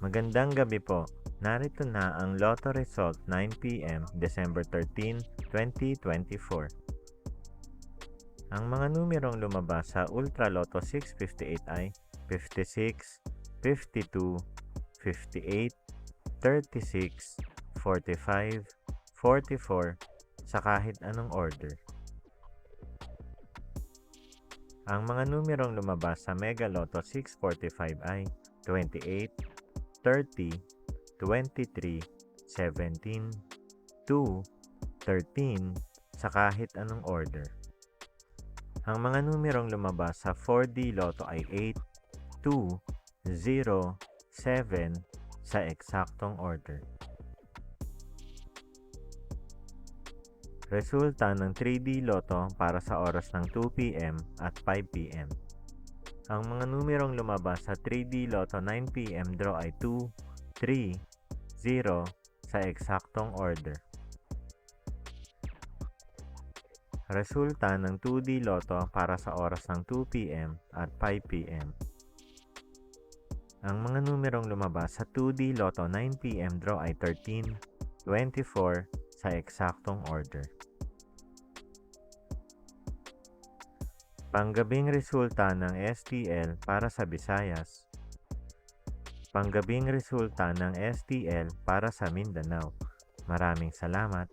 Magandang gabi po. Narito na ang Lotto result 9 p.m. December 13, 2024. Ang mga numerong lumabas sa Ultra Lotto 658 ay 56, 52, 58, 36, 45, 44 sa kahit anong order. Ang mga numerong lumabas sa Mega Lotto 645 ay 28, 30, 23, 17, 2, 13 sa kahit anong order. Ang mga numerong lumabas sa 4D Lotto ay 8, 2, 0, 7 sa eksaktong order. Resulta ng 3D Lotto para sa oras ng 2 p.m. at 5 p.m. Ang mga numerong lumabas sa 3D Lotto 9 p.m. draw ay 2, 3, 0 sa eksaktong order. Resulta ng 2D Lotto para sa oras ng 2 p.m. at 5 p.m. Ang mga numerong lumabas sa 2D Lotto 9 p.m. draw ay 13, 24 sa eksaktong order. Panggabing resulta ng STL para sa Visayas. Panggabing resulta ng STL para sa Mindanao. Maraming salamat.